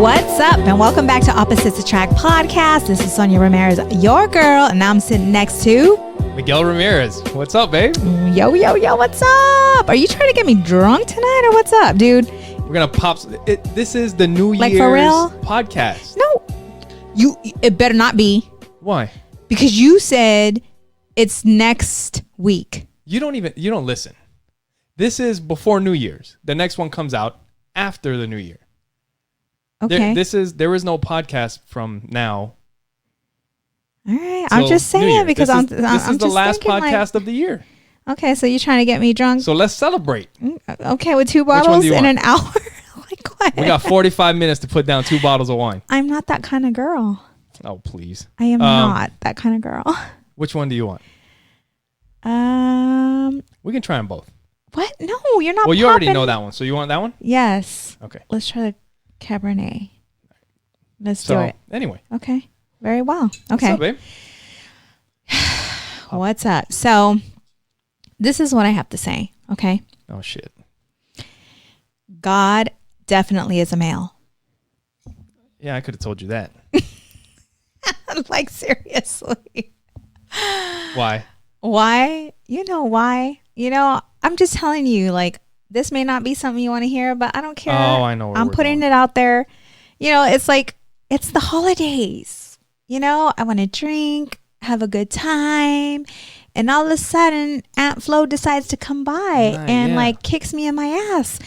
What's up, and welcome back to Opposites Attract podcast. This is Sonja Ramirez, your girl, and I'm sitting next to Miguel Ramirez. What's up, babe? Yo, what's up? Are you trying to get me drunk tonight, or what's up, dude? We're gonna pop. This is the New Like, Year's for real? podcast. No, it better not be, Why? because you said it's next week. You don't listen. This is before New Year's. The next one comes out after the New Year. Okay. There is no podcast from now. All right. I'm just saying because I'm this is the last podcast of the year. Okay, so you're trying to get me drunk? So let's celebrate. Okay, with 2 one bottles do you in want? an hour? Like what? We got 45 minutes to put down 2 bottles of wine. I'm not that kind of girl. Oh, please. I am not that kind of girl. Which one do you want? We can try them both. What? No, you're not. Well, you already know that one. So you want that one? Yes. Okay. Let's try the Cabernet. Let's do it. Anyway. Okay. Very well. Okay. What's up, babe? What's up? So this is what I have to say. Okay. Oh, shit. God definitely is a male. Yeah, I could have told you that. Like, seriously. Why? Why? You know why? I'm just telling you, like, this may not be something you want to hear, but I don't care. Oh, I know where I'm we're putting going. it out there. It's like, it's the holidays. I want to drink, have a good time. And all of a sudden, Aunt Flo decides to come by and like kicks me in my ass.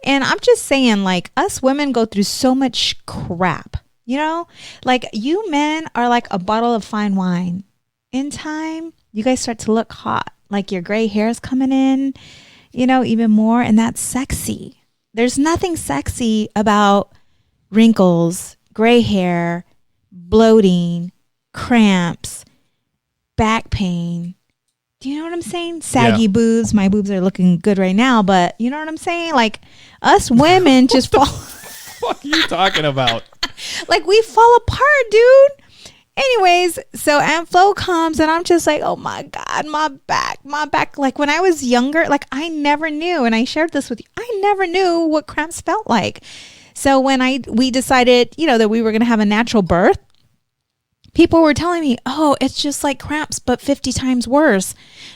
And I'm just saying, like, us women go through so much crap, like you men are like a bottle of fine wine. In time, you guys start to look hot. Like your gray hair is coming in, even more. And that's sexy. There's nothing sexy about wrinkles, gray hair, bloating, cramps, back pain. Do you know what I'm saying? Saggy boobs. My boobs are looking good right now, but you know what I'm saying? Like us women just fall. What are you talking about? Like we fall apart, dude. Anyways, so Aunt Flo comes and I'm just like, oh my God, my back. Like when I was younger, like I never knew, and I shared this with you, I never knew what cramps felt like. So when we decided, that we were going to have a natural birth, people were telling me, oh, it's just like cramps, but 50 times worse.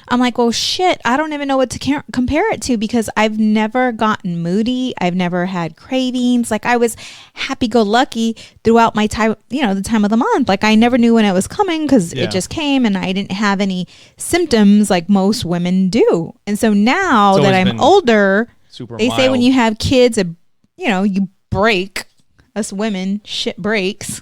I'm like, well, shit, I don't even know what to compare it to because I've never gotten moody. I've never had cravings. Like I was happy-go-lucky throughout my time, the time of the month. Like I never knew when it was coming because it just came and I didn't have any symptoms like most women do. And so now that I'm older, they say when you have kids, you break. Us women, shit breaks.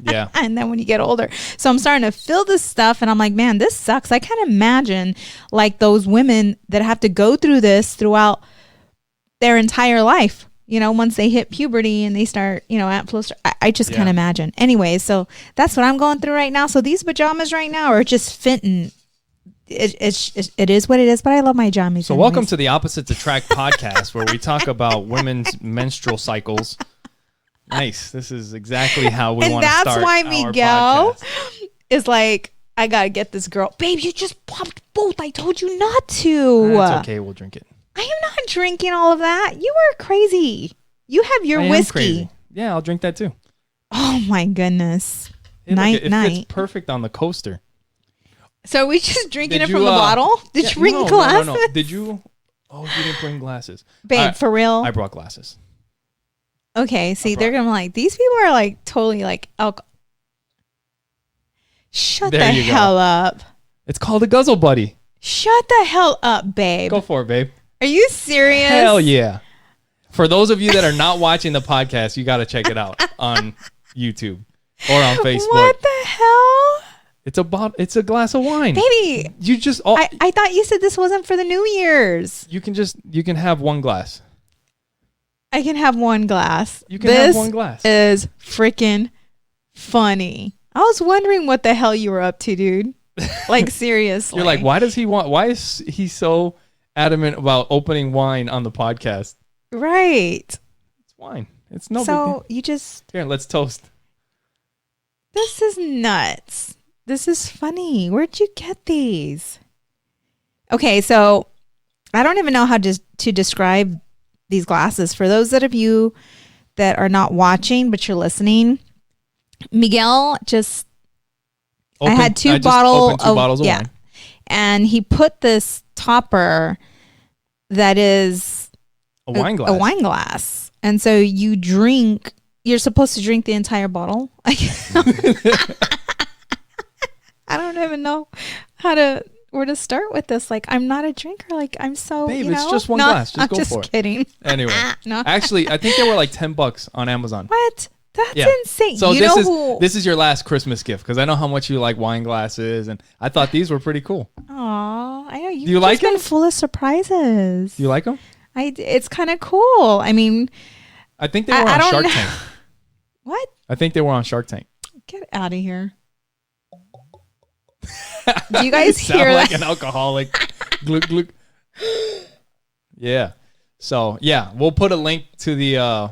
Yeah. And then when you get older. So I'm starting to feel this stuff and I'm like, man, this sucks. I can't imagine like those women that have to go through this throughout their entire life. Once they hit puberty and they start, Aunt Flo, I just can't imagine. Anyway, so that's what I'm going through right now. So these pajamas right now are just fitting. It is what it is, but I love my jammies. So welcome to the Opposites Attract podcast, where we talk about women's menstrual cycles. Nice. This is exactly how we want to start. And that's why Miguel podcast. is like, I got to get this girl. Babe, you just popped both. I told you not to. That's okay. We'll drink it. I am not drinking all of that. You are crazy. You have your whiskey. Crazy. Yeah, I'll drink that too. Oh my goodness. It fits perfect on the coaster. So are we just drinking it from the bottle? Did you bring glasses? No. Did you? Oh, you didn't bring glasses. Babe, for real? I brought glasses. Okay, see, they're going to be like, these people are like totally like alcohol. Shut the hell up. It's called a Guzzle Buddy. Shut the hell up, babe. Go for it, babe. Are you serious? Hell yeah. For those of you that are not watching the podcast, you got to check it out on YouTube or on Facebook. What the hell? It's a glass of wine. Baby. You just I thought you said this wasn't for the New Year's. You can have one glass. I can have one glass. You can have one glass. This is freaking funny. I was wondering what the hell you were up to, dude. Like, seriously. You're like, why is he so adamant about opening wine on the podcast? Right. It's wine. It's no big So deal. you just... Here, let's toast. This is nuts. This is funny. Where'd you get these? Okay, so I don't even know how to describe these glasses. For those of you that are not watching, but you're listening, Miguel I had two bottles of wine. And he put this topper that is a wine glass. And so you're supposed to drink the entire bottle. I don't even know where to start with this. Like, I'm not a drinker. Like, I'm so, Babe, it's just one glass. Just go for it. I'm just kidding. Anyway. No. Actually, I think they were like $10 on Amazon. What? That's insane. So this is your last Christmas gift, because I know how much you like wine glasses, and I thought these were pretty cool. Aw, I know. Do you like them? Full of surprises. Do you like them? It's kind of cool. I mean, I think they were on Shark Tank. What? I think they were on Shark Tank. Get out of here. Do you guys hear like that? An alcoholic? Glug, glug. Yeah. So yeah, we'll put a link to the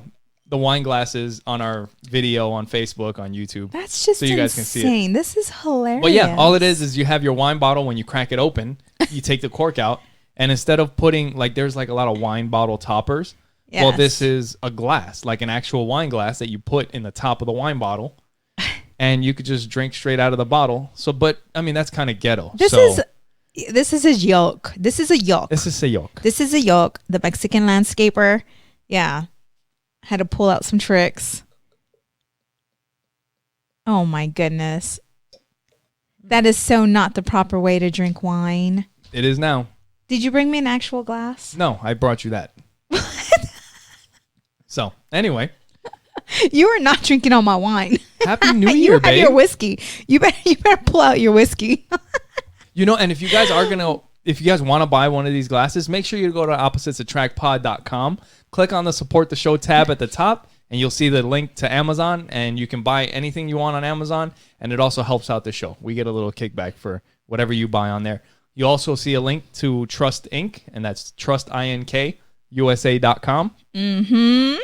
wine glasses on our video on Facebook, on YouTube. That's just so you guys can see it. This is hilarious. But yeah, all it is you have your wine bottle. When you crack it open, you take the cork out, and instead of putting, like, there's like a lot of wine bottle toppers. Yes. Well, this is a glass, like an actual wine glass that you put in the top of the wine bottle, and you could just drink straight out of the bottle. So, but I mean, that's kind of ghetto. This is a yoke. This is a yoke. This is a yoke. This is a yoke. The Mexican landscaper, had to pull out some tricks. Oh my goodness, that is so not the proper way to drink wine. It is now. Did you bring me an actual glass? No, I brought you that. So, anyway. You are not drinking all my wine. Happy New Year, babe. Your whiskey. You better pull out your whiskey. And if you guys want to buy one of these glasses, make sure you go to oppositesattractpod.com, click on the support the show tab at the top, and you'll see the link to Amazon, and you can buy anything you want on Amazon, and it also helps out the show. We get a little kickback for whatever you buy on there. You also see a link to Trust Inc., and that's trustinkusa.com. Mm-hmm.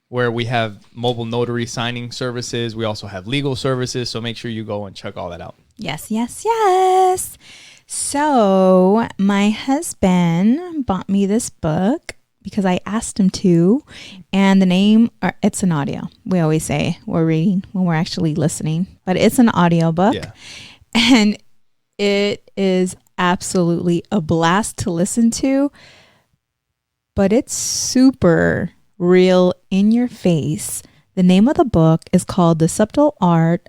Where we have mobile notary signing services. We also have legal services, so make sure you go and check all that out. Yes, yes, yes. So my husband bought me this book because I asked him to, and the name, it's an audio. We always say we're reading when we're actually listening, but it's an audio book. Yeah. And it is absolutely a blast to listen to, but it's super real, in your face. The name of the book is called The Subtle Art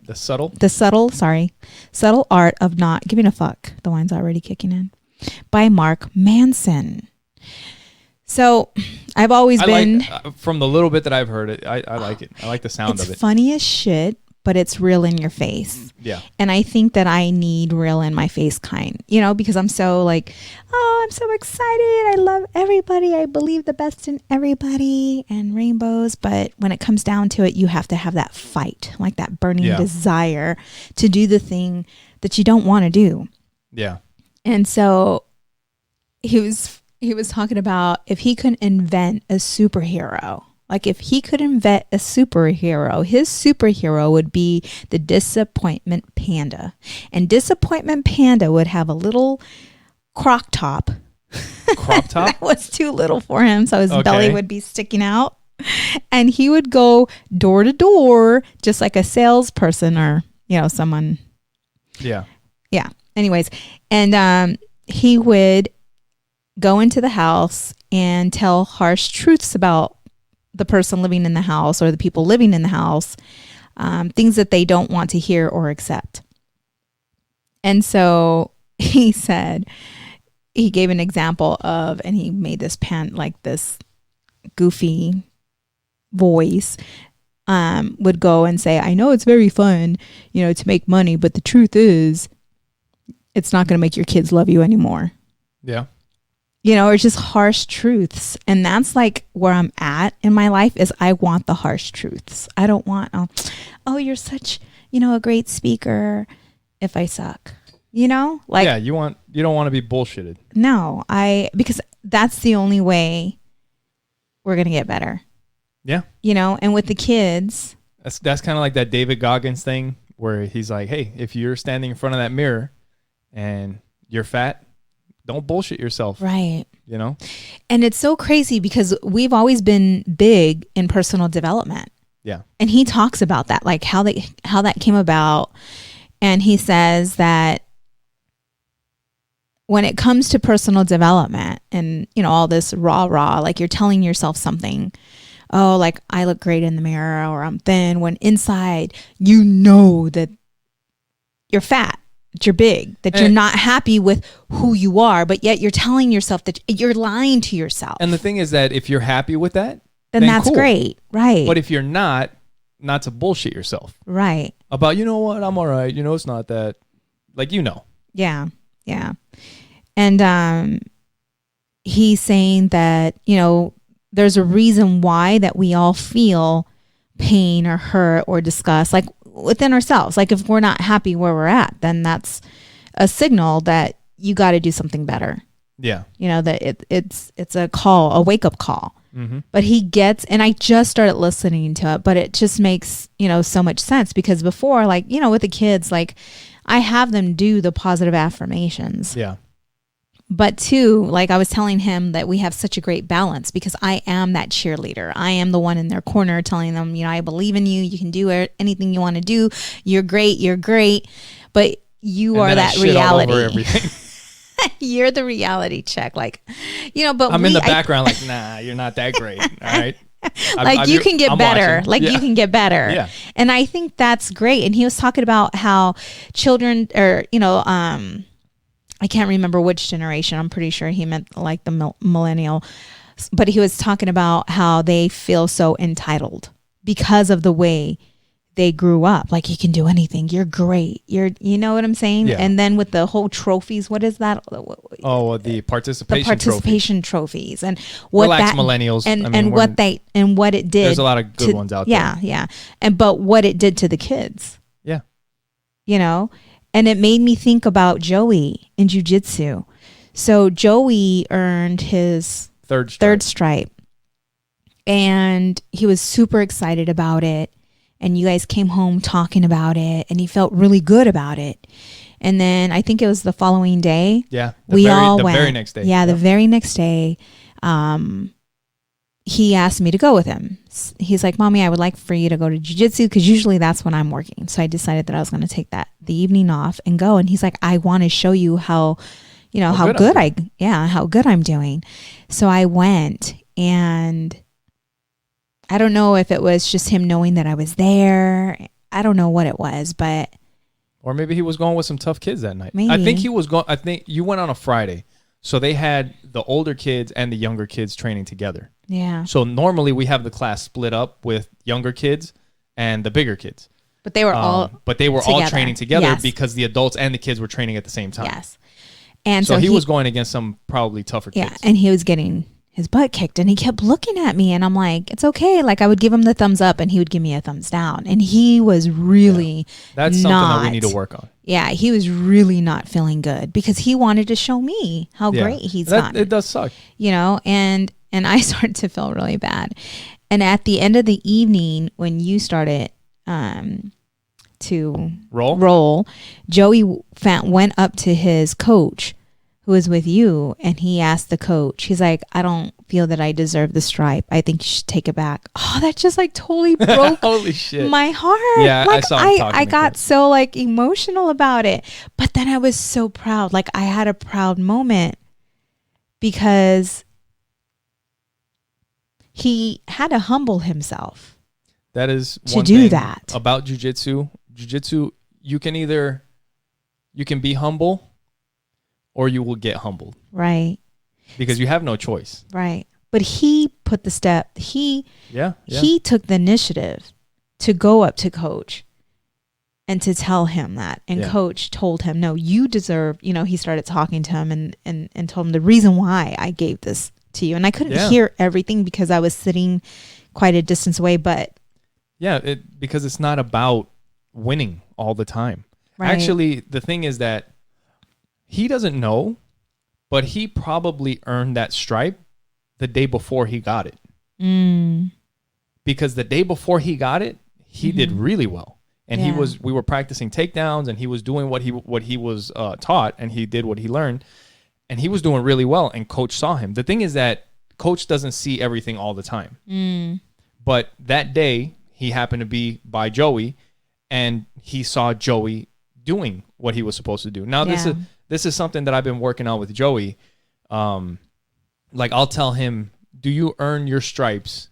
of Not Giving a Fuck. The wine's already kicking in. By Mark Manson. So I've always been... from the little bit that I've heard, I like it. I like the sound of it. It's funny as shit, but it's real in your face. Yeah. And I think that I need real in my face kind, because I'm so like, oh, I'm so excited. I love everybody. I believe the best in everybody and rainbows. But when it comes down to it, you have to have that fight, like that burning desire to do the thing that you don't want to do. Yeah. And so he was talking about if he could invent a superhero. Like if he could invent a superhero, his superhero would be the Disappointment Panda. And Disappointment Panda would have a little croc top. Crop top? That was too little for him, so his belly would be sticking out. And he would go door to door, just like a salesperson or, someone. Yeah. Yeah. Anyways, and he would go into the house and tell harsh truths about the person living in the house or the people living in the house, things that they don't want to hear or accept. And so he gave an example of, and he made this this goofy voice, would go and say, I know it's very fun, to make money, but the truth is it's not going to make your kids love you anymore. Yeah. Or just harsh truths. And that's like where I'm at in my life is I want the harsh truths. I don't want, you're such, a great speaker if I suck, like, yeah, you don't want to be bullshitted. No, because that's the only way we're going to get better. Yeah. And with the kids. That's kind of like that David Goggins thing where he's like, hey, if you're standing in front of that mirror and you're fat, don't bullshit yourself. Right. You know? And it's so crazy because we've always been big in personal development. Yeah. And he talks about that, like how that came about. And he says that when it comes to personal development and, you know, all this rah, like you're telling yourself something, oh, like I look great in the mirror or I'm thin, when inside you know that you're fat, that you're big, that you're not happy with who you are, but yet you're telling yourself that you're lying to yourself. And the thing is that if you're happy with that, then that's cool. great. Right. But if you're not to bullshit yourself. Right. About, you know what, I'm all right. You know, it's not that. Like, you know. Yeah. Yeah. And he's saying that, you know, there's a reason why that we all feel pain or hurt or disgust, like within ourselves. Like if we're not happy where we're at, then that's a signal that you got to do something better. Yeah. You know, that it's a call, a wake up call. Mm-hmm. But he gets, and I just started listening to it, but it just makes, you know, so much sense because before, like, you know, with the kids, like I have them do the positive affirmations. Yeah. But too, like I was telling him that we have such a great balance because I am that cheerleader. I am the one in their corner telling them, you know, I believe in you. You can do anything you want to do. You're great. You're great. But you are that reality. You're the reality check. Like, you know, but I'm in the background like, nah, you're not that great. All right. Like you can get better. Watching. Like you can get better. Yeah. And I think that's great. And he was talking about how children or, you know, I can't remember which generation. I'm pretty sure he meant like the millennial. But he was talking about how they feel so entitled because of the way they grew up. Like you can do anything. You're great. You know what I'm saying? Yeah. And then with the whole trophies, what is that? Oh, the participation trophies and what Relax, that millennials. And what it did. There's a lot of good ones out there. Yeah. But what it did to the kids. Yeah. You know? And it made me think about Joey in jiu-jitsu. So Joey earned his third stripe. And he was super excited about it. And you guys came home talking about it. And he felt really good about it. And then I think it was the following day. Yeah. The very next day. Yeah, the very next day. He asked me to go with him. He's like, Mommy, I would like for you to go to jiu-jitsu because usually that's when I'm working. So I decided that I was going to take the evening off and go. And he's like, I want to show you how good I'm doing. So I went, and I don't know if it was just him knowing that I was there. I don't know what it was, but. Or maybe he was going with some tough kids that night. Maybe. I think you went on a Friday. So they had the older kids and the younger kids training together. Yeah. So normally we have the class split up with younger kids and the bigger kids. But they were all training together because the adults and the kids were training at the same time. Yes. And so he was going against some probably tougher kids. Yeah, and he was getting his butt kicked, and he kept looking at me, and I'm like, it's okay. Like I would give him the thumbs up and he would give me a thumbs down. And he was really That's something that we need to work on. Yeah, he was really not feeling good because he wanted to show me how great he's gotten. It does suck. You know, and I started to feel really bad. And at the end of the evening, when you started to roll, Joey went up to his coach who was with you, and he asked the coach, he's like, I don't feel that I deserve the stripe. I think you should take it back. Oh, that just like totally broke Holy shit. my heart. Yeah, like, I saw him talking I got so like emotional about it. But then I was so proud. Like I had a proud moment because he had to humble himself. That is to do that about jiu-jitsu. Jiu-jitsu, you can be humble or you will get humbled. Right. Because you have no choice. Right. But he put the step. He took the initiative to go up to coach and to tell him that. And coach told him, no, you deserve, he started talking to him and told him the reason why I gave this to you. And I couldn't hear everything because I was sitting quite a distance away, but. Yeah, because it's not about winning all the time. Right. Actually, the thing is that he doesn't know, but he probably earned that stripe the day before he got it. Because the day before he got it, he did really well. And we were practicing takedowns, and he was doing what he was taught, and he did what he learned. and he was doing really well, and coach saw him. The thing is that coach doesn't see everything all the time. But that day he happened to be by Joey, and he saw Joey doing what he was supposed to do. Now this is something that I've been working on with Joey. Like I'll tell him, do you earn your stripes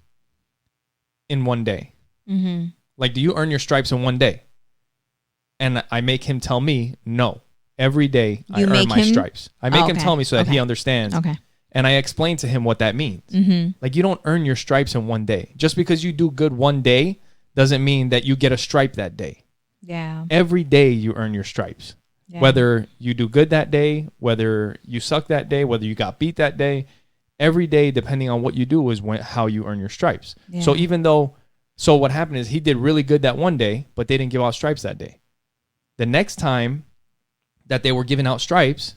in one day? Like, do you earn your stripes in one day? And I make him tell me, no. Every day I earn my stripes. I make him tell me so that he understands. Okay. And I explain to him what that means. Like, you don't earn your stripes in one day. Just because you do good one day doesn't mean that you get a stripe that day. Yeah. Every day you earn your stripes. Yeah. Whether you do good that day, whether you suck that day, whether you got beat that day, every day, depending on what you do, is how you earn your stripes. Yeah. So what happened is he did really good that one day, but they didn't give out stripes that day. The next time that they were giving out stripes,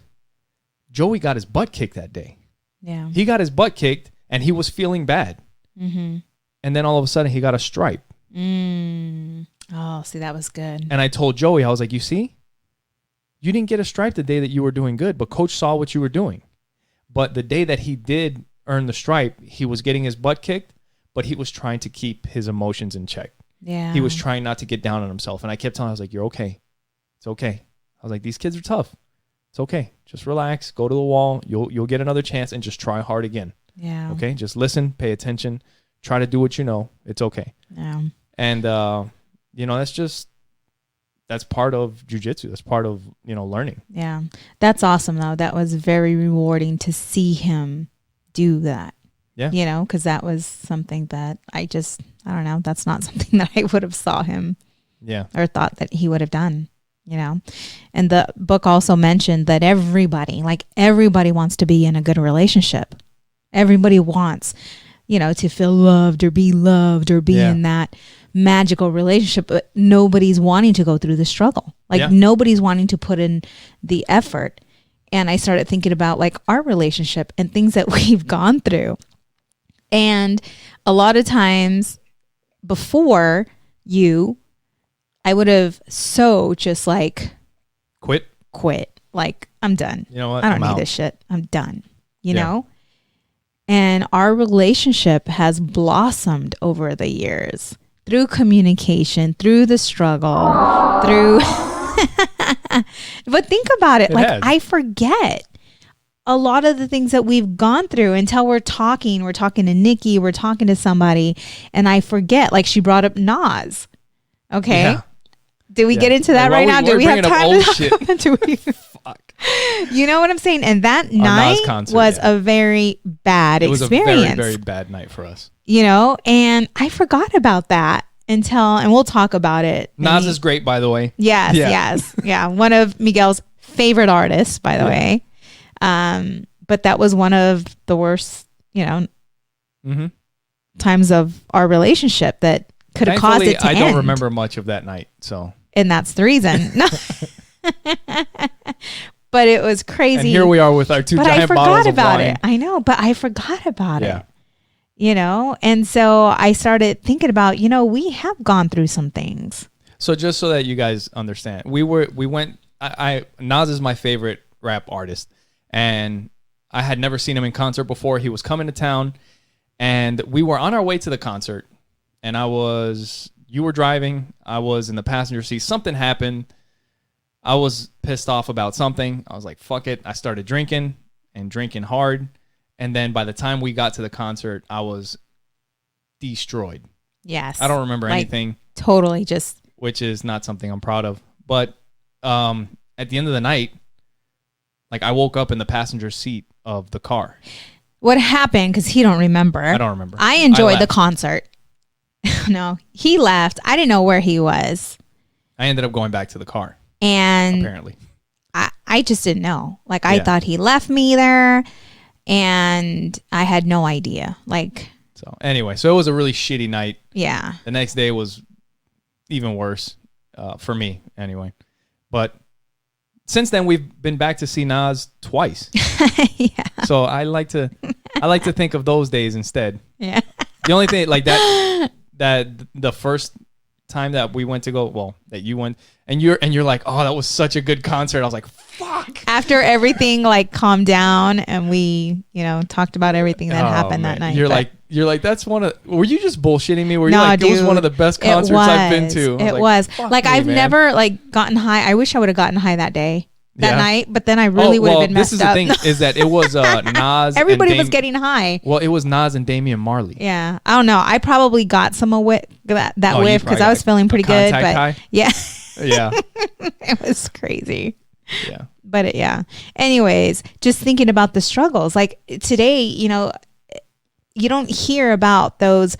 Joey got his butt kicked that day. Yeah. He got his butt kicked, and he was feeling bad. And then all of a sudden, he got a stripe. Oh, see, that was good. And I told Joey, I was like, you see? You didn't get a stripe the day that you were doing good, but coach saw what you were doing. But the day that he did earn the stripe, he was getting his butt kicked, but he was trying to keep his emotions in check. Yeah. He was trying not to get down on himself. And I kept telling him, I was like, you're okay. It's okay. I was like, these kids are tough. It's okay. Just relax. Go to the wall. You'll get another chance and just try hard again. Yeah. Okay? Just listen. Pay attention. Try to do what you know. It's okay. Yeah. And, that's part of jiu-jitsu. That's part of, learning. Yeah. That's awesome, though. That was very rewarding to see him do that. Yeah. Because that was something that I don't know. That's not something that I would have saw him or thought that he would have done. And the book also mentioned that everybody wants to be in a good relationship. Everybody wants, to feel loved or be in that magical relationship, but nobody's wanting to go through the struggle. Nobody's wanting to put in the effort. And I started thinking about our relationship and things that we've gone through. And a lot of times before I would have just quit. I'm done. You know what? I don't need this shit. I'm done. You know? And our relationship has blossomed over the years through communication, through the struggle, through... But think about it. I forget a lot of the things that we've gone through until we're talking to Nikki, we're talking to somebody, and I forget. She brought up Nas. Okay. Yeah. Did we get into that right now? Do we have time to talk about it? Fuck. You know what I'm saying? And that night was a very bad experience. It was a very, very bad night for us. And I forgot about that and we'll talk about it. Nas is great, by the way. Yes, yes. Yeah. One of Miguel's favorite artists, by the way. But that was one of the worst, times of our relationship that could have caused it to end. I don't remember much of that night, so. And that's the reason. But it was crazy. And here we are with our two giant bottles of wine. I forgot about it. I know, but I forgot about it. And so I started thinking about, we have gone through some things. So just so that you guys understand, Nas is my favorite rap artist, and I had never seen him in concert before. He was coming to town, and we were on our way to the concert, and you were driving, I was in the passenger seat. Something happened. I was pissed off about something. I was like, fuck it. I started drinking hard. And then by the time we got to the concert, I was destroyed. Yes. I don't remember anything. Totally which is not something I'm proud of. But at the end of the night, I woke up in the passenger seat of the car. What happened? Because he don't remember. I don't remember. I enjoyed the concert. No, he left. I didn't know where he was. I ended up going back to the car. And apparently, I just didn't know. I thought he left me there, and I had no idea. So anyway, so it was a really shitty night. Yeah. The next day was even worse for me, anyway. But since then, we've been back to see Nas twice. Yeah. So I like to think of those days instead. Yeah. The only thing that the first time that we went to go, well, that you went, and you're like, oh, that was such a good concert. I was like, fuck. After everything like calmed down and we, talked about everything that happened that night. You're like, that's were you just bullshitting me? Were you No, like, it was dude, one of the best concerts I've been to? It was. Like, me, I've man. never like gotten high. I wish I would have gotten high that night, but then I really would have been this messed is up. the thing is that it was Nas. Everybody was getting high. Well, it was Nas and Damian Marley. Yeah, I don't know. I probably got some of that Oh, whiff because I was feeling pretty good. But high? yeah, Yeah. it was crazy. Yeah. But yeah. Anyways, just thinking about the struggles. Like today, you don't hear about those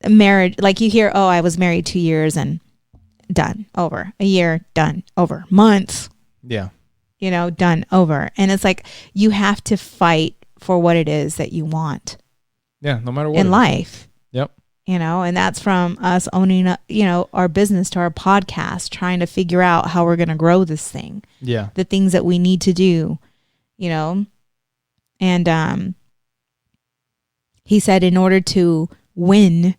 marriage. Like you hear, oh, I was married 2 years and done, over. A year, done, over. Months. Yeah. Done, over. And it's like you have to fight for what it is that you want. Yeah, no matter what. In life. Yep. And that's from us owning, our business to our podcast, trying to figure out how we're going to grow this thing. Yeah. The things that we need to do, and he said, in order to win,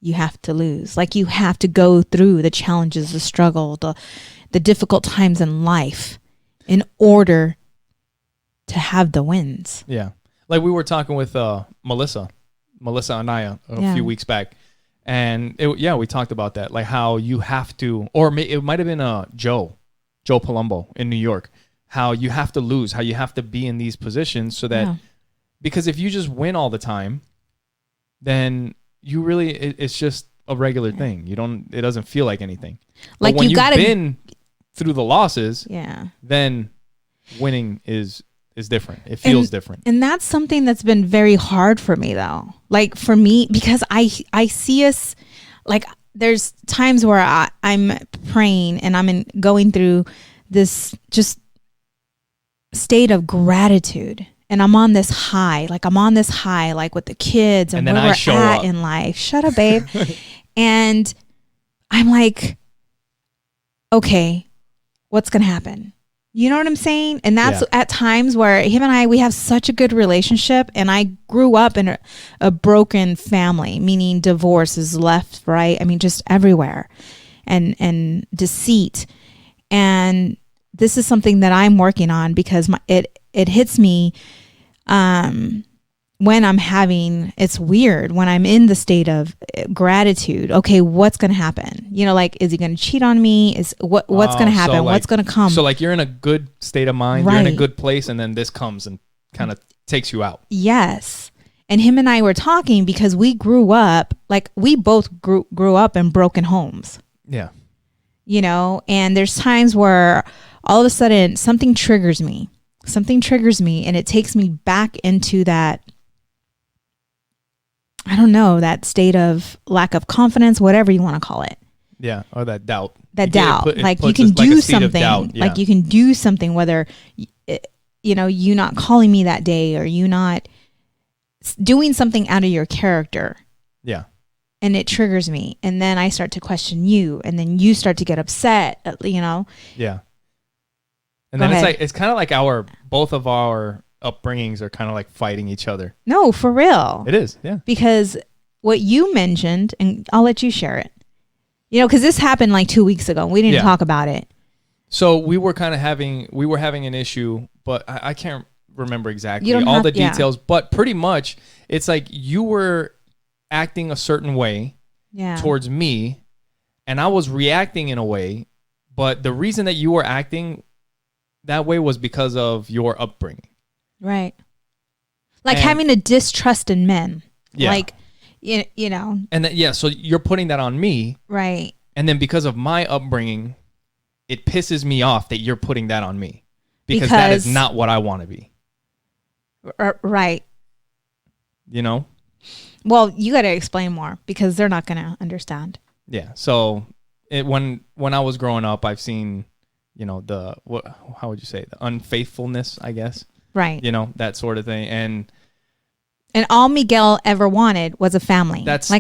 you have to lose. Like you have to go through the challenges, the struggle, the difficult times in life in order to have the wins. Yeah. Like we were talking with Melissa Anaya a few weeks back. And we talked about that. Like how you have to, or it might have been Joe Palumbo in New York, how you have to lose, how you have to be in these positions so that, because if you just win all the time, then you really, it's just a regular thing. It doesn't feel like anything. Like but when you've been through the losses, then winning is different. It feels different. And that's something that's been very hard for me though. Like for me, because I see us, like there's times where I'm praying and I'm going through this just state of gratitude. And I'm on this high, like with the kids and where we're at in life. Shut up, babe. And I'm like, okay, what's going to happen? You know what I'm saying? And that's at times where him and we have such a good relationship. And I grew up in a broken family, meaning divorce is left, right? I mean, just everywhere and deceit. And this is something that I'm working on because it hits me when I'm it's weird when I'm in the state of gratitude. Okay, what's going to happen? Like, is he going to cheat on me? What's going to happen? What's going to come? So like you're in a good state of mind, you're in a good place, and then this comes and kind of takes you out. Yes. And him and I were talking because we grew up, like we both grew up in broken homes. Yeah. And there's times where all of a sudden something triggers me and it takes me back into that, I don't know, that state of lack of confidence, whatever you want to call it. Yeah. Or that doubt. Like you can do something, like you can do something, whether, you not calling me that day or you not doing something out of your character. Yeah. And it triggers me. And then I start to question you and then you start to get upset, Yeah. And then it's kind of like both of our upbringings are kind of like fighting each other. No, for real. It is, yeah. Because what you mentioned, and I'll let you share it, because this happened like 2 weeks ago. We didn't talk about it. So we were having an issue, but I can't remember exactly all the details. But pretty much, it's like you were acting a certain way towards me, and I was reacting in a way. But the reason that you were acting that way was because of your upbringing. Right. Like having a distrust in men. Yeah. Like, you know. And then, so you're putting that on me. Right. And then because of my upbringing, it pisses me off that you're putting that on me. Because that is not what I want to be. Right. Well, you got to explain more because they're not going to understand. Yeah. So when I was growing up, I've seen, how would you say, the unfaithfulness, I guess. Right. That sort of thing. And all Miguel ever wanted was a family. That's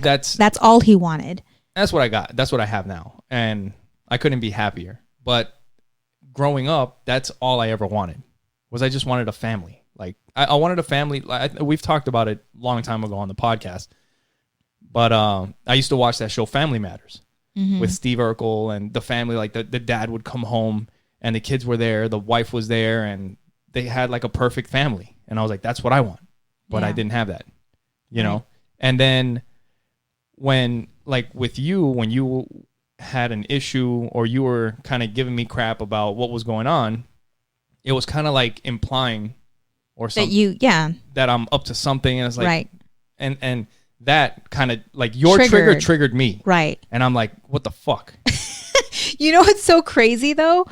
all he wanted. That's what I got. That's what I have now. And I couldn't be happier. But growing up, that's all I ever wanted. I just wanted a family. Like I wanted a family. We've talked about it a long time ago on the podcast. But I used to watch that show Family Matters. with Steve Urkel and the family. Like the dad would come home and the kids were there, the wife was there, and they had like a perfect family. And I was like, that's what I want. But I didn't have that, you know? And then when, like with you, when you had an issue or you were kind of giving me crap about what was going on, it was kind of like implying or something that I'm up to something. And it's like, and that kind of like your trigger triggered me. Right. And I'm like, what the fuck? You know, what's so crazy though?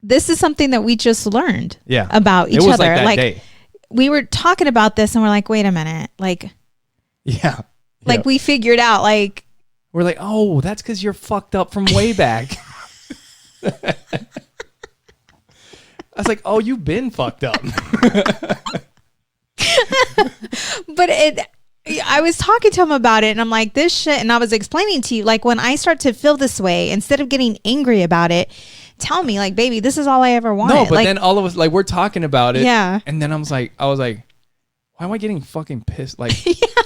This is something that we just learned about each it was other. Like that day. We were talking about this and we're like, wait a minute. Like, like we figured out like, we're like, oh, that's because you're fucked up from way back. I was like, oh, you've been fucked up. But I was talking to him about it and I'm like, this shit. And I was explaining to you, like when I start to feel this way, instead of getting angry about it, tell me like, baby, this is all I ever wanted. No, but like, then all of us, like we're talking about it. Yeah. And then I was like, why am I getting fucking pissed? Like,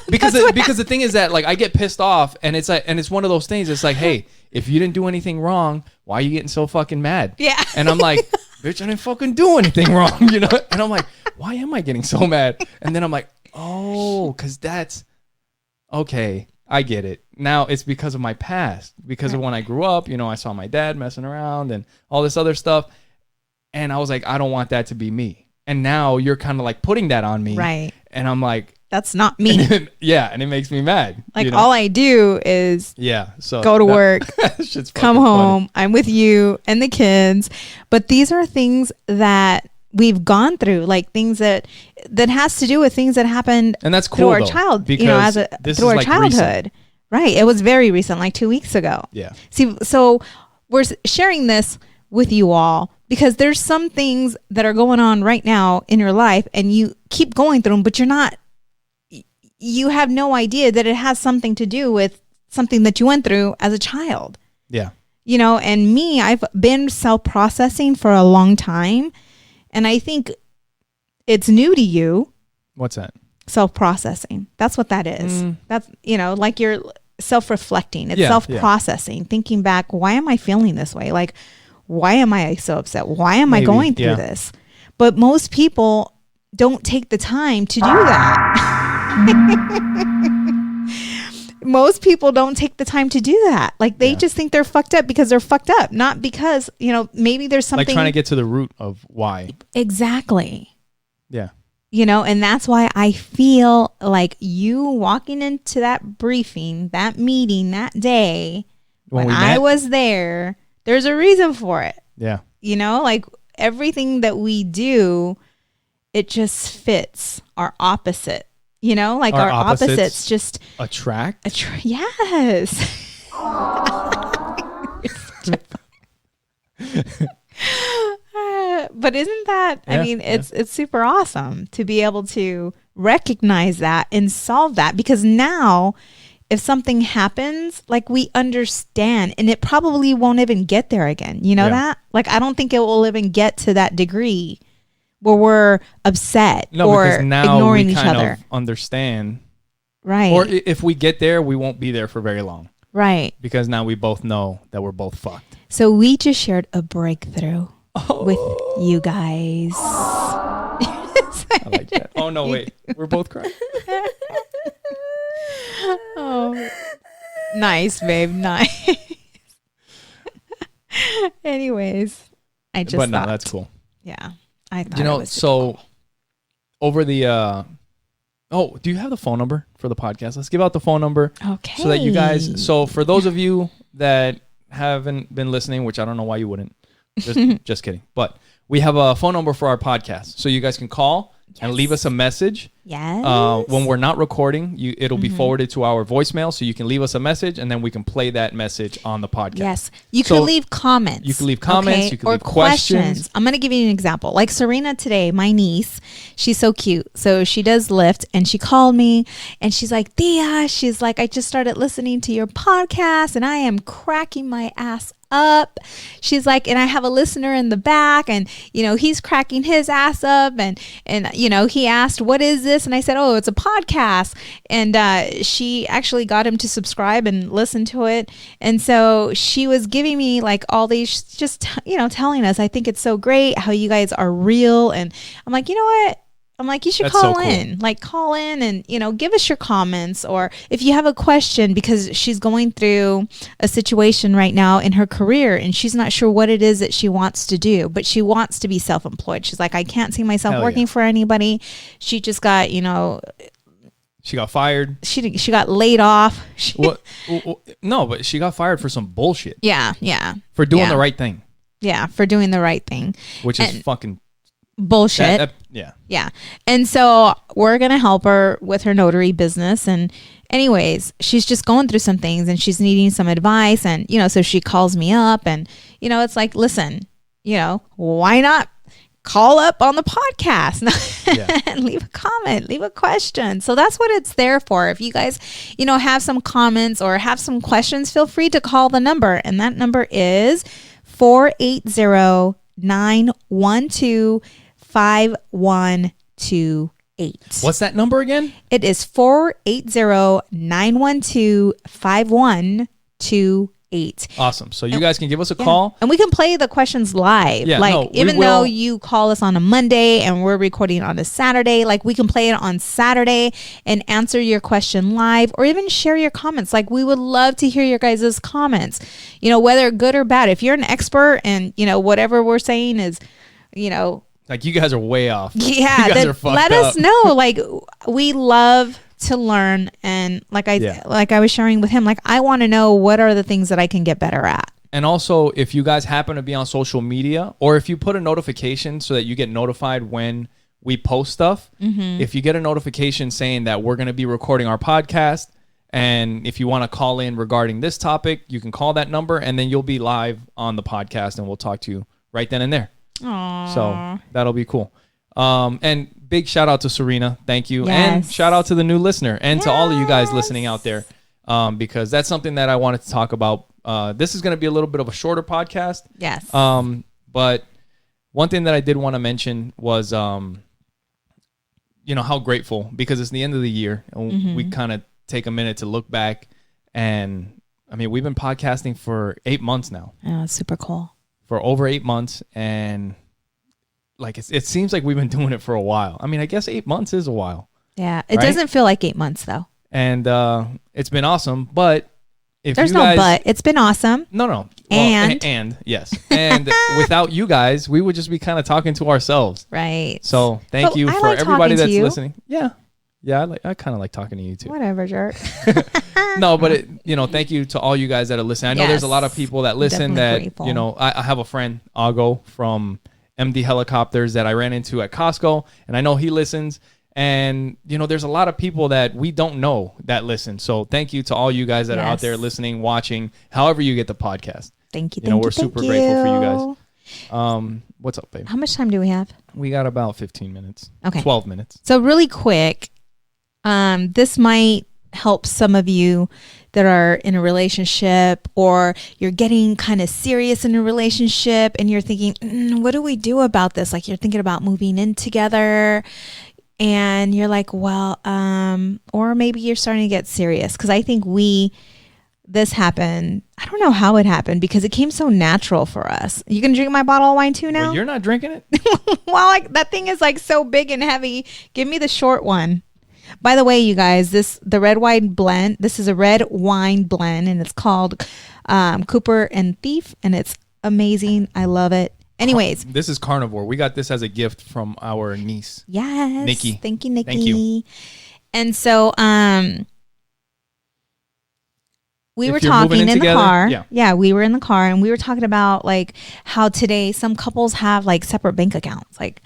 because the thing is that like I get pissed off and it's like, and it's one of those things. It's like, hey, if you didn't do anything wrong, why are you getting so fucking mad? Yeah. And I'm like, bitch, I didn't fucking do anything wrong, you know? And I'm like, why am I getting so mad? And then I'm like, oh, because that's okay. I get it. Now it's because of my past, because of when I grew up, you know, I saw my dad messing around and all this other stuff. And I was like, I don't want that to be me. And now you're kind of like putting that on me. Right. And I'm like, that's not me. And it makes me mad. Like you know? all I do is so go to work, come home. Funny. I'm with you and the kids. But these are things that we've gone through, like things that has to do with things that happened and that's cool through our though, child, because you know, through our like childhood. Recent. Right. It was very recent, like 2 weeks ago. Yeah. See, so we're sharing this with you all because there's some things that are going on right now in your life and you keep going through them, but you have no idea that it has something to do with something that you went through as a child. Yeah. You know, and me, I've been self-processing for a long time. And I think it's new to you. What's that? Self-processing. That's what that is. That's, you know, like you're self-reflecting. It's self-processing, thinking back, why am I feeling this way? Like, why am I so upset? Why am I going through this? But most people don't take the time to do that. Most people don't take the time to do that. Like they just think they're fucked up because they're fucked up, not because, you know, maybe there's something. Like trying to get to the root of why. Exactly. Yeah. You know, and that's why I feel like you walking into that briefing, that meeting, that day, when I was there, there's a reason for it. Yeah. You know, like everything that we do, it just fits our opposite. You know, like our opposites just attract. Yes. But isn't that, I mean, it's super awesome to be able to recognize that and solve that, because now if something happens, like we understand, and it probably won't even get there again. You know that? Like, I don't think it will even get to that degree where we're upset or because now ignoring we each kind other. of understand. Right. Or if we get there, we won't be there for very long. Right. Because now we both know that we're both fucked. So we just shared a breakthrough with you guys. I like that. Oh, no, wait. We're both crying. Oh, nice, babe. Nice. Anyways, I just But no, thought, that's cool. Yeah. I thought, You know, it was so cool. over the do you have the phone number for the podcast? Let's give out the phone number. Okay. So that you guys, so for those of you that haven't been listening, which I don't know why you wouldn't, just kidding. But we have a phone number for our podcast. So you guys can call and leave us a message. Yes. When we're not recording, it'll be forwarded to our voicemail, so you can leave us a message, and then we can play that message on the podcast. Yes. You can leave comments. You can leave comments. Okay? You can or leave questions. I'm going to give you an example. Like Serena today, my niece, she's so cute. So she does Lyft, and she called me, and she's like, Thea, she's like, I just started listening to your podcast, and I am cracking my ass up. She's like, and I have a listener in the back, and you know, he's cracking his ass up, and you know, he asked, what is this? And I said, oh, it's a podcast. And she actually got him to subscribe and listen to it. And so she was giving me like all these, just, telling us, I think it's so great how you guys are real. And I'm like, you know what? I'm like, you should That's call so cool. in, like call in and, give us your comments, or if you have a question, because she's going through a situation right now in her career and she's not sure what it is that she wants to do, but she wants to be self-employed. She's like, I can't see myself Hell working yeah. for anybody. She just got, She got fired. she got laid off. What? No, but she got fired for some bullshit. Yeah. For doing Yeah. the right thing, Yeah. For doing the right thing. which is And fucking bullshit. yeah. Yeah. And so we're going to help her with her notary business. And anyways, she's just going through some things and she's needing some advice. And, so she calls me up and, it's like, listen, why not call up on the podcast and leave a comment, leave a question. So that's what it's there for. If you guys, have some comments or have some questions, feel free to call the number. And that number is 480-912-5128. What's that number again? It is 480-912-5128. Awesome. So you guys can give us a call. And we can play the questions live. Yeah, like, no, we even will. though you call us on a Monday and we're recording on a Saturday, like we can play it on Saturday and answer your question live, or even share your comments. Like, we would love to hear your guys' comments, whether good or bad. If you're an expert and, whatever we're saying is, Like, you guys are way off. yeah, You guys then are fucked let up. us know. Like, we love to learn, and like I was sharing with him, like, I want to know what are the things that I can get better at. And also, if you guys happen to be on social media, or if you put a notification so that you get notified when we post stuff, if you get a notification saying that we're going to be recording our podcast, and if you want to call in regarding this topic, you can call that number, and then you'll be live on the podcast, and we'll talk to you right then and there. Aww. So that'll be cool. And big shout out to Serena. Thank you. And Yes. shout out to the new listener and to all of you guys listening out there. Because that's something that I wanted to talk about. This is going to be a little bit of a shorter podcast. Yes. But one thing that I did want to mention was, how grateful, because it's the end of the year and we kind of take a minute to look back. And I mean, we've been podcasting for 8 months now. Oh, super cool. For over 8 months, and like it seems like we've been doing it for a while. I mean, I guess 8 months is a while. Yeah. It Right? doesn't feel like 8 months though. And it's been awesome. But if There's you no guys, but. It's been awesome. No. Well, And? yes. And without you guys, we would just be kind of talking to ourselves. Right. So thank But you I for like everybody talking to that's you. listening. Yeah. I kind of like talking to you too. Whatever, jerk. No, but thank you to all you guys that are listening. I know there's a lot of Yes. people that listen Definitely that, grateful. I have a friend, Ago, from MD Helicopters that I ran into at Costco, and I know he listens. And, there's a lot of people that we don't know that listen. So thank you to all you guys that are out there Yes. listening, watching, however you get the podcast. Thank you. We're super grateful for you guys. What's up, babe? How much time do we have? We got about 15 minutes. Okay. 12 minutes. So really quick, this might help some of you that are in a relationship, or you're getting kind of serious in a relationship and you're thinking, what do we do about this? Like, you're thinking about moving in together and you're like, well, or maybe you're starting to get serious. Cause I think this happened. I don't know how it happened because it came so natural for us. You can drink my bottle of wine too now? Well, you're not drinking it? Well, like, that thing is like so big and heavy. Give me the short one. By the way, you guys, the red wine blend, this is a red wine blend and it's called Cooper and Thief, and it's amazing. I love it. Anyways. This is Carnivore. We got this as a gift from our niece. Yes. Nikki. Thank you, Nikki. Thank you. And so we If were you're moving talking in together, the car. yeah. We were in the car and we were talking about like how today some couples have like separate bank accounts. Like,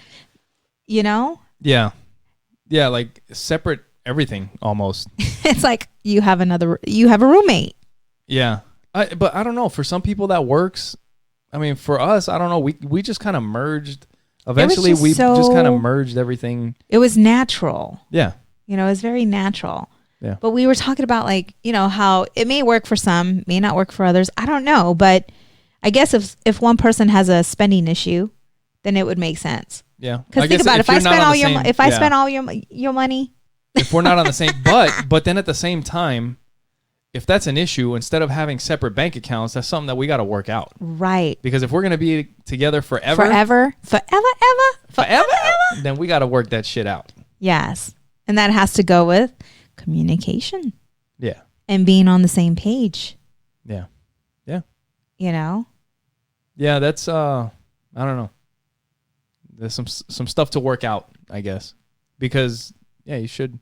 Yeah. Yeah, like separate everything almost. it's like you have a roommate. Yeah. But I don't know. For some people that works. I mean, for us, I don't know. We just kind of merged. Eventually, just we just kind so- of merged everything. It was natural. Yeah. It was very natural. Yeah. But we were talking about like, how it may work for some, may not work for others. I don't know. But I guess if one person has a spending issue, then it would make sense. Yeah. Because think about it. If I spend all your money, if we're not on the same, but then at the same time, if that's an issue, instead of having separate bank accounts, that's something that we got to work out. Right. Because if we're gonna be together forever, then we got to work that shit out. Yes, and that has to go with communication. Yeah. And being on the same page. Yeah. Yeah. You know. Yeah, that's I don't know. There's some stuff to work out, I guess, because yeah, you should.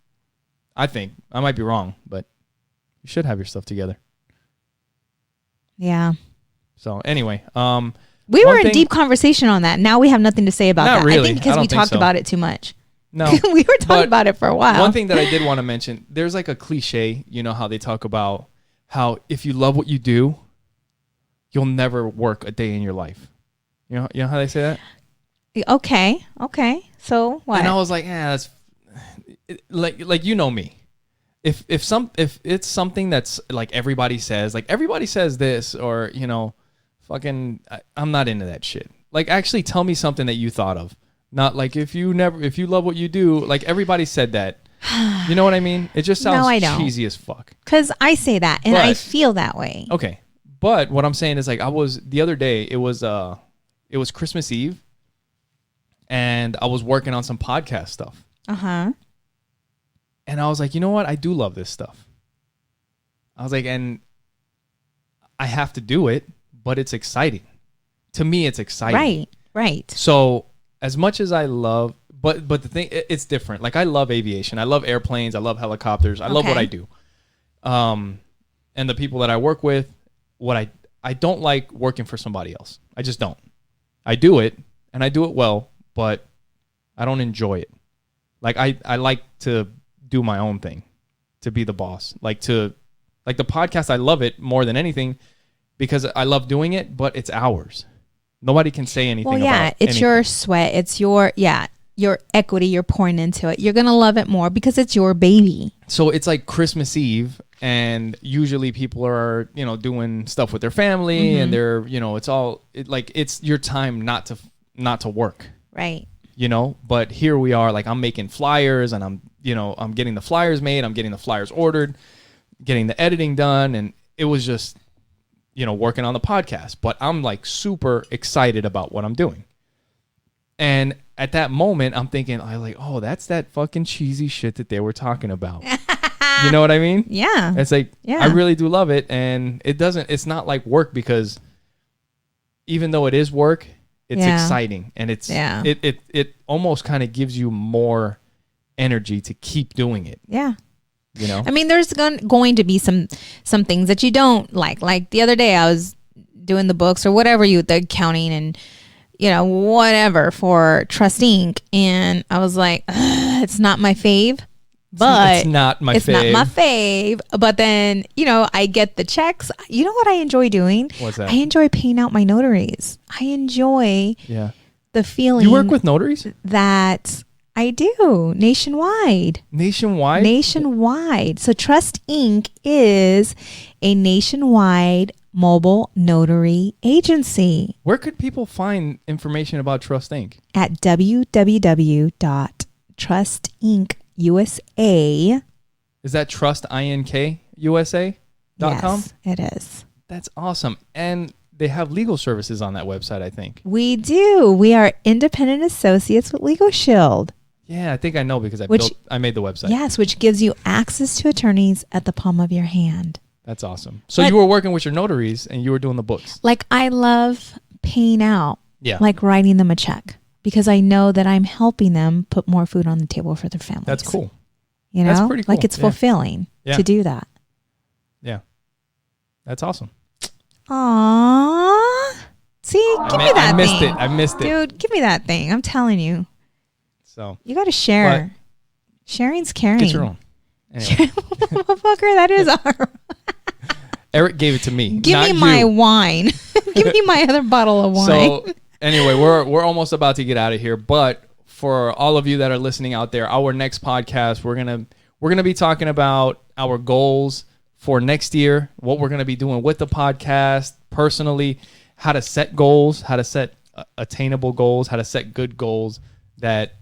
I think I might be wrong, but you should have your stuff together. Yeah. So anyway, we were in deep conversation on that. Now we have nothing to say about that. Really. I think because we talked about it too much. No, we were talking about it for a while. One thing that I did want to mention, there's like a cliche, you know how they talk about how if you love what you do, you'll never work a day in your life. You know how they say that? Okay. So what? And I was like, that's like you know me. If it's something that's like everybody says this, or you know, fucking I'm not into that shit. Like actually tell me something that you thought of. Not like if you love what you do, like everybody said that. You know what I mean? It just sounds cheesy as fuck. Because I say that and I feel that way. Okay. But what I'm saying is like the other day, it was Christmas Eve and I was working on some podcast stuff. Uh-huh. And I was like, you know what? I do love this stuff. I was like, and I have to do it, but it's exciting. To me, it's exciting. Right. So as much as I love, but the thing, it's different. Like I love aviation. I love airplanes. I love helicopters. I love what I do. And the people that I work with, I don't like working for somebody else. I just don't. I do it and I do it well, but I don't enjoy it. Like I like to do my own thing, to be the boss. Like the podcast, I love it more than anything because I love doing it, but it's ours. Nobody can say anything about it. Well, yeah, it's your sweat. It's your equity you're pouring into it. You're going to love it more because it's your baby. So it's like Christmas Eve, and usually people are, you know, doing stuff with their family, and they're, you know, it's your time not to work. Right. You know, but here we are, like I'm making flyers and I'm getting the flyers made. I'm getting the flyers ordered, getting the editing done. And it was just, you know, working on the podcast, but I'm like super excited about what I'm doing. And at that moment, I'm thinking, oh, that's that fucking cheesy shit that they were talking about. You know what I mean? Yeah. It's like, I really do love it. And it's not like work, because even though it is work, it's exciting. And it almost kind of gives you more energy to keep doing it. Yeah. You know, I mean, there's going to be some things that you don't like. Like the other day, I was doing the books or whatever the accounting and you know whatever for Trust Inc. And I was like, it's not my fave, but it's not my fave. But then you know I get the checks. You know what I enjoy doing? What's that? I enjoy paying out my notaries. I enjoy the feeling. You work with notaries? That I do nationwide. So Trust Inc. is a nationwide mobile notary agency. Where could people find information about Trust Inc? At www.trustincusa. Is that trustincUSA.com? Yes, it is. That's awesome. And they have legal services on that website, I think. We do. We are independent associates with Legal Shield. Yeah, I think I know because I made the website. Yes, which gives you access to attorneys at the palm of your hand. That's awesome. So you were working with your notaries and you were doing the books. Like I love paying out. Yeah. Like writing them a check because I know that I'm helping them put more food on the table for their families. That's cool. You know, that's pretty cool. Like it's fulfilling to do that. Yeah. That's awesome. Aww. See, give me that thing. I missed it. Dude, give me that thing. I'm telling you. So you got to share. Sharing's caring. Get your own. Anyway. Motherfucker, that is our. Eric gave it to me. Give me my wine. Give me my other bottle of wine. So anyway, we're almost about to get out of here. But for all of you that are listening out there, our next podcast, we're gonna be talking about our goals for next year, what we're gonna be doing with the podcast, personally, how to set goals, how to set attainable goals, how to set good goals that,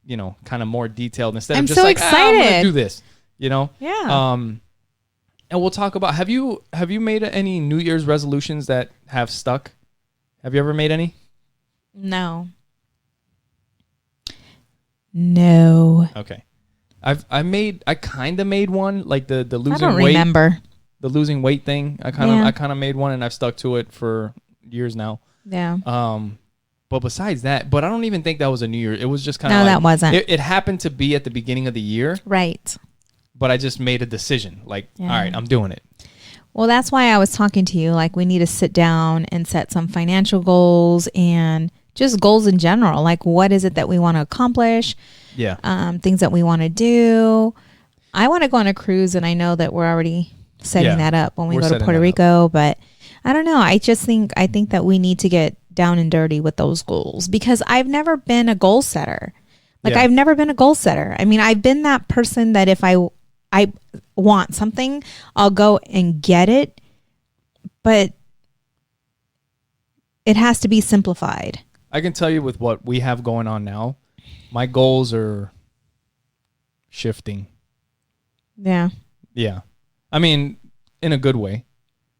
you know, kind of more detailed instead I'm of just so like, I'm going to excited. do this, you know? Yeah. And we'll talk about, have you made any New Year's resolutions that have stuck? Have you ever made any? No. Okay. I kind of made one, like the I losing don't weight. remember. The losing weight thing. I kind of made one, and I've stuck to it for years now. Yeah. But besides that, but I don't even think that was a New Year. It was just kind of No, like, that wasn't. It happened to be at the beginning of the year, Right. but I just made a decision. Like, Yeah. all right, I'm doing it. Well, that's why I was talking to you. Like, we need to sit down and set some financial goals and just goals in general. Like, what is it that we want to accomplish? Yeah. Things that we want to do. I want to go on a cruise, and I know that we're already setting that up when we go to Puerto Rico. But I don't know. I think that we need to get down and dirty with those goals, because I've never been a goal setter. Like, I've never been a goal setter. I mean, I've been that person that if I want something, I'll go and get it, but it has to be simplified. I can tell you with what we have going on now, my goals are shifting. Yeah. Yeah. I mean, in a good way.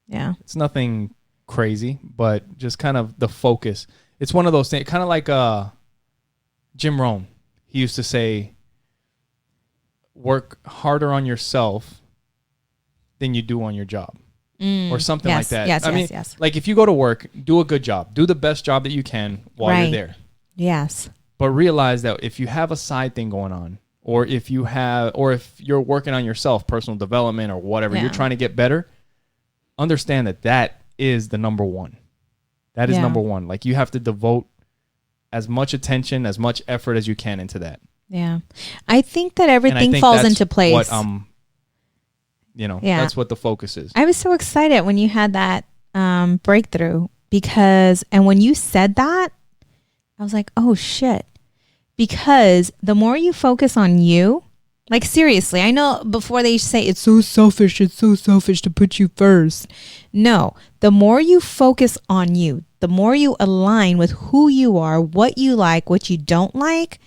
Yeah. It's nothing crazy, but just kind of the focus. It's one of those things, kind of like Jim Rohn. He used to say, work harder on yourself than you do on your job. Or something like that. Yes, I mean, like if you go to work, do a good job. Do the best job that you can while you're there. Yes. But realize that if you have a side thing going on, or if you're working on yourself, personal development or whatever, you're trying to get better, understand that is the number one. That is number one. Like, you have to devote as much attention, as much effort as you can into that. Yeah. I think that everything falls into place. That's what the focus is. I was so excited when you had that breakthrough, and when you said that, I was like, oh shit. Because the more you focus on you, like, seriously, I know before they say it's so selfish to put you first. No, the more you focus on you, the more you align with who you are, what you like, what you don't like,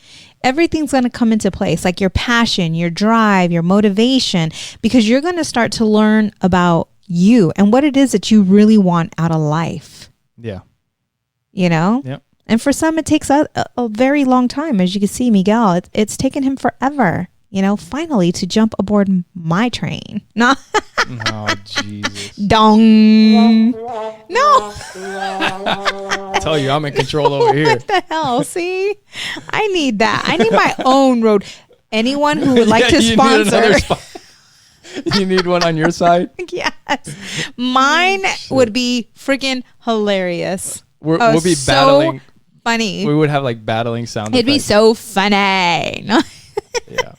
everything's going to come into place. Like your passion, your drive, your motivation, because you're going to start to learn about you and what it is that you really want out of life. Yeah. You know? Yep. And for some, it takes a very long time. As you can see, Miguel, it's taken him forever, finally to jump aboard my train. No. Oh, Jesus. Dong. No. I tell you, I'm in control over here. What the hell? See? I need that. I need my own road. Anyone who would like to sponsor. You need one on your side? Yes. Mine would be freaking hilarious. We'll be battling. Funny. We would have like battling sound effects. It'd be so funny. No? Yeah.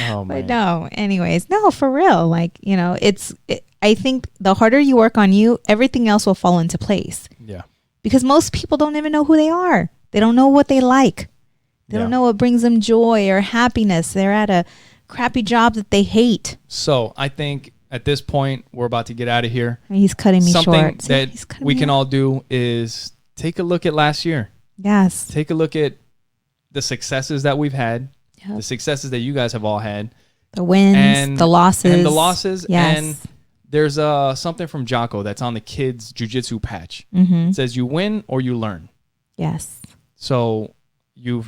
Oh, man. But no, anyways, no, for real. Like, I think the harder you work on you, everything else will fall into place. Yeah. Because most people don't even know who they are. They don't know what they like. They don't know what brings them joy or happiness. They're at a crappy job that they hate. So I think at this point, we're about to get out of here. He's cutting me Something short. that we can all do is take a look at last year. Yes. Take a look at the successes that we've had, Yep. the successes that you guys have all had. The wins, the losses. Yes. And there's something from Jocko that's on the kids' jiu-jitsu patch. Mm-hmm. It says you win or you learn. Yes. So you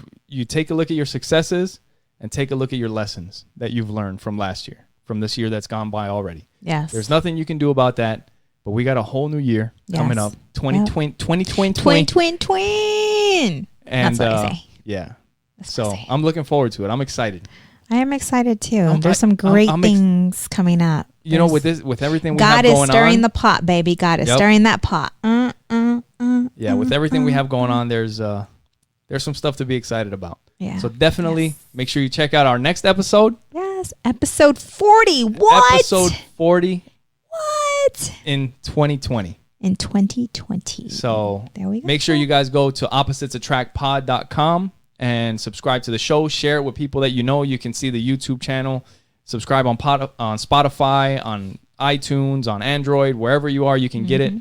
take a look at your successes and take a look at your lessons that you've learned from last year, from this year that's gone by already. Yes. There's nothing you can do about that, but we got a whole new year coming up. 2020. Twin. And that's what I say. Yeah. So I'm looking forward to it. I'm excited. I am excited too. There's some great things coming up. With everything we God have going on. God is stirring the pot, baby. God is stirring that pot. Yeah, with everything we have going on, there's some stuff to be excited about. Yeah. So definitely make sure you check out our next episode. Yes, episode 40. What? Episode 40. What? In 2020. In 2020. So there we go. Make sure you guys go to oppositesattractpod.com and subscribe to the show. Share it with people that you know. You can see the YouTube channel. Subscribe on Spotify, on iTunes, on Android, wherever you are, you can get it.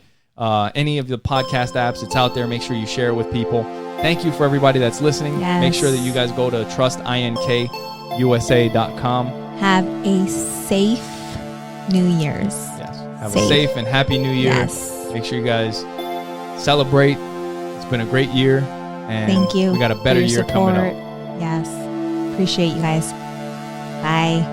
Any of the podcast apps, it's out there. Make sure you share it with people. Thank you for everybody that's listening. Yes. Make sure that you guys go to trustinkusa.com. Have a safe New Year's. Yes. Have a safe and happy New Year. Yes. Make sure you guys celebrate. It's been a great year. And thank you. We got a better year coming up. Yes. Appreciate you guys. Bye.